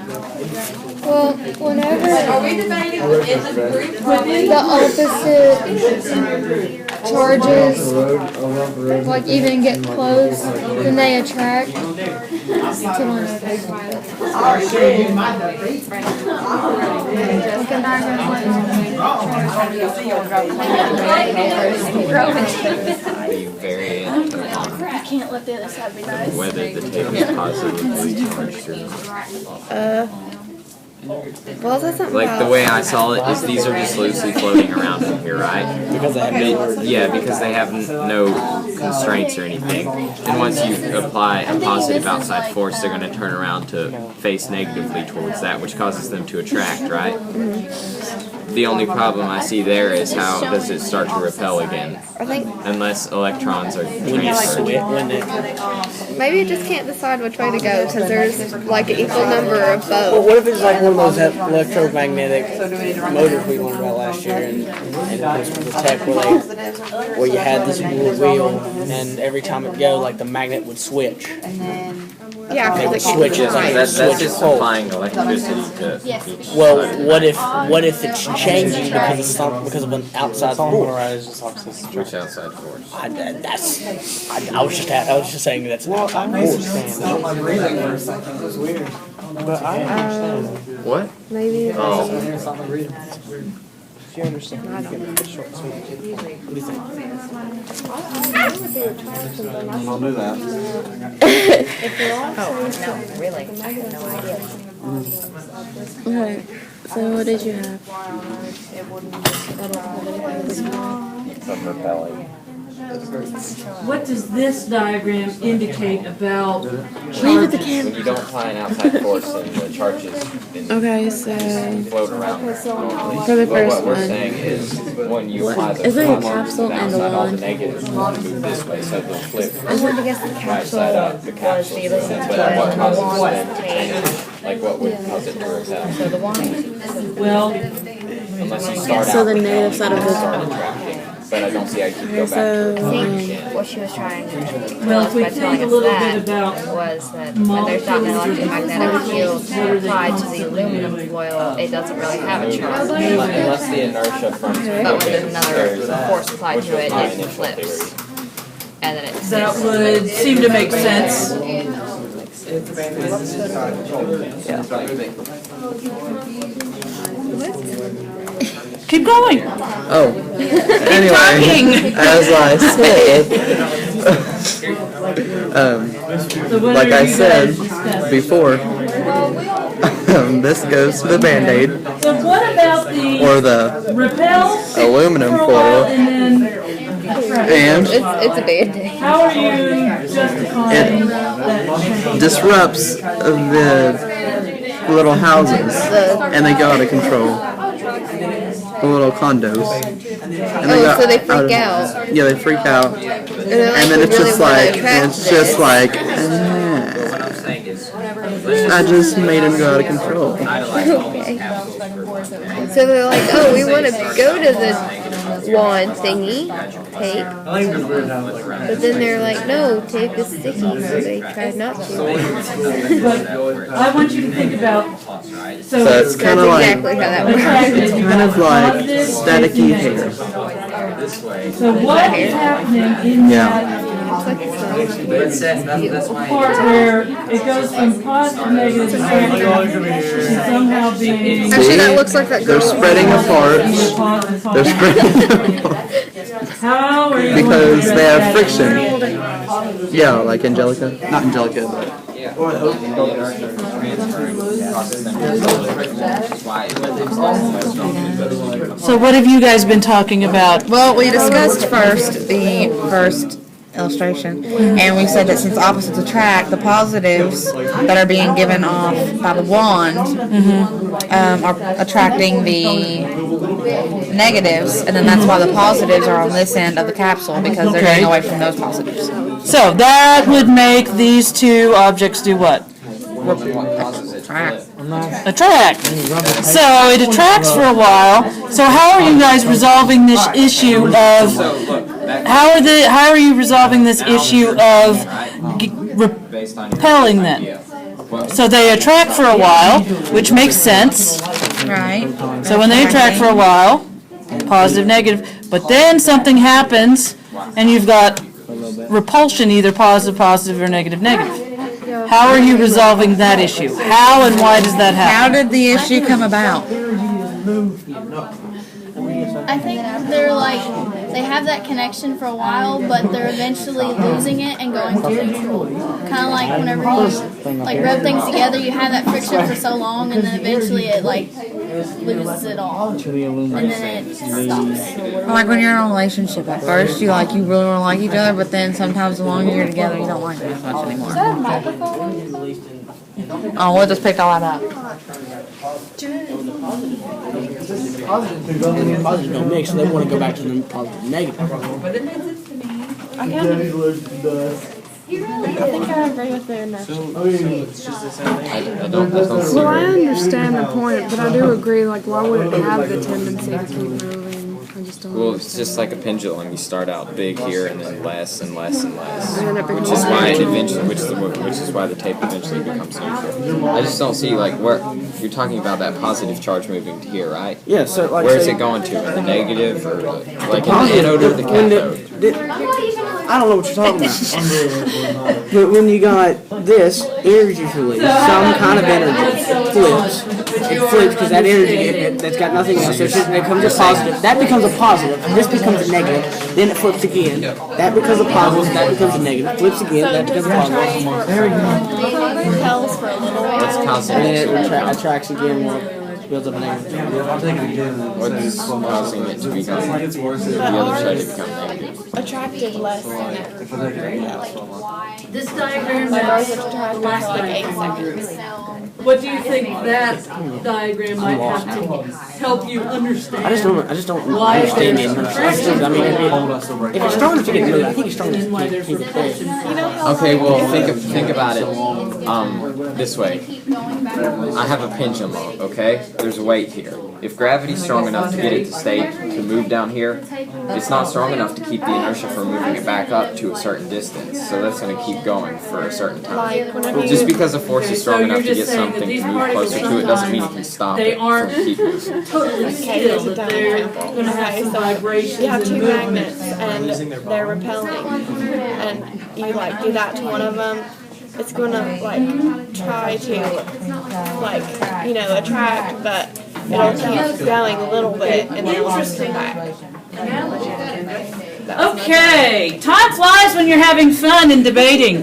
Well, whenever Are we debating within the group? the opposite charges like even get close, then they attract to one another. The variant I can't let the other side be nice. whether the tape is positively charged or not. Well, that's not Like the way I saw it is these are just loosely floating around in here, right? Because they have Yeah, because they have no constraints or anything. And once you apply a positive outside force, they're going to turn around to face negatively towards that, which causes them to attract, right? The only problem I see there is how does it start to repel again? I think Unless electrons are when you transferred. switch, when they, maybe it just can't decide which way to go because there's like an equal number of well, both. what if it's like one of those electromagnetic motors we learned about last year in the tech where you had this blue wheel and every time it go like the magnet would switch. Yeah, They would because it can't switch it like That's switch just a pole. applying electricity to each Well, side. what if it's changing because of an outside force? Which outside force? I was just saying that's an outside force. What? maybe Oh. You understand? I'll do that. Okay, so what did you have? From repelling. What does this diagram indicate about Leave it the charges? camera. When you don't apply an outside force, then the charges Okay, so float around normally. For the But first what we're one. saying is when you apply the Is there a positive capsule and a outside, all the wand? negatives will move this way, so they'll flip I wanted to guess the right capsule side up. The capsule was the but other what side, causes the wand them was to tape. change? Like what would cause it to repel? So the wand. Well, Unless you start So out the with negative side of and the- start attracting. But I don't see how you can go back to so, it. I think what she was trying to well, tell if we us by telling think a us little bit that about was that when there's not an electromagnetic field what are they applied to the constantly aluminum doing? foil, it doesn't really have a charge. Unless the inertia from But when there's another force applied to it, it flips. And then it That sticks. would seem to make sense. Keep going. Oh. Anyway, as I said, So what like are I you said guys discussing? before, this goes to the Band-Aid So what about the or the repel aluminum for a while foil, and then attract? and it's a Band-Aid. How are you justifying that change? disrupts the little houses, and they go out of control. The little condos. And Oh, so they freak of- out. Yeah, they freak out. And then it's just like, What I'm saying is, I just made him go out of control. idolize all these capsules for So they're like, oh, we want to go to the wand thingy, tape. But then they're like, no, tape is sticky, so they try not to. But I want you to think about, So it's kind of like, Exactly how that works. attracted, kind of like positive, staticky negative. hair. this way. So what is happening in Yeah. that part where it goes from positive to negative to somehow being Actually, that looks like that They're girl. spreading apart. positive, They're positive. spreading apart How are you because going to they have address that? friction. Yeah, like Angelica. Not Angelica, but So what have you guys been talking about? Well, we discussed first the first illustration, and we said that since opposites attract, the positives that are being given off by the wand are attracting the negatives, and then that's why the positives are on this end of the capsule because they're getting away from those positives. So that would make these two objects do what? What causes it to flip? Attract. So it attracts for a while. So how are you guys resolving this issue of? How are you resolving this issue of repelling them? So they attract for a while, which makes sense. Right. So when they attract for a while, positive, negative, but then something happens and you've got repulsion, either positive, positive, or negative, negative. How are you resolving that issue? How and why does that How happen? did the issue come about? I think they're like, they have that connection for a while, but they're eventually losing it and going to neutral. Kind of like whenever you like rub things together, you have that friction for so long, and then eventually it like loses it all, and then it stops. Like when you're in a relationship, at first you really want to like each other, but then sometimes the longer you're together, you don't like them as much anymore. Oh, we'll just pick all that up. Positive don't mix, so they want to go back to the positive negative. I don't Well, I understand the point, but I do agree, like, why would it have the tendency to keep moving? I just don't Well, it's just like a pendulum. You start out big here, and then less and less and less, And then it which becomes is why it neutral. eventually, which is why the tape eventually becomes neutral. I just don't see like where you're talking about that positive charge moving to here, right? Yeah, so like Where is say- it going to? In the negative, or like in the anode or the When cathode? I don't know what you're talking about. But when you got this energy release, some kind of energy flips. It flips because that energy that's got nothing else. It becomes a positive. That becomes a positive. This becomes a negative. Then it flips again. That becomes a positive. That becomes a negative. Flips again. That becomes a positive. Repels for a little while. What's causing And then it? it attracts again. It builds up a negative. What is causing it to become the other side to become negative? Attracted less than This diagram last like 8 seconds. What do you think that diagram might have to help you understand? I just don't Why is understand there it. I mean, if it's strong enough to get moved, I think it's strong enough why to there's keep it there. repulsion? Okay, well think about it this way. I have a pendulum, okay? There's a weight here. If gravity's strong enough to get it to stay to move down here, it's not strong enough to keep the inertia from moving it back up to a certain distance. So that's going to keep going for a certain time. Just because a force is strong enough to get something to move closer to it doesn't mean it can stop They it aren't from keep moving. totally still, that they're gonna have some vibrations You have and two movement. magnets and they're repelling, and you like do that to one of them, it's gonna like try to like attract, but it'll keep going a little bit and then it'll just come back. Okay, time flies when you're having fun and debating.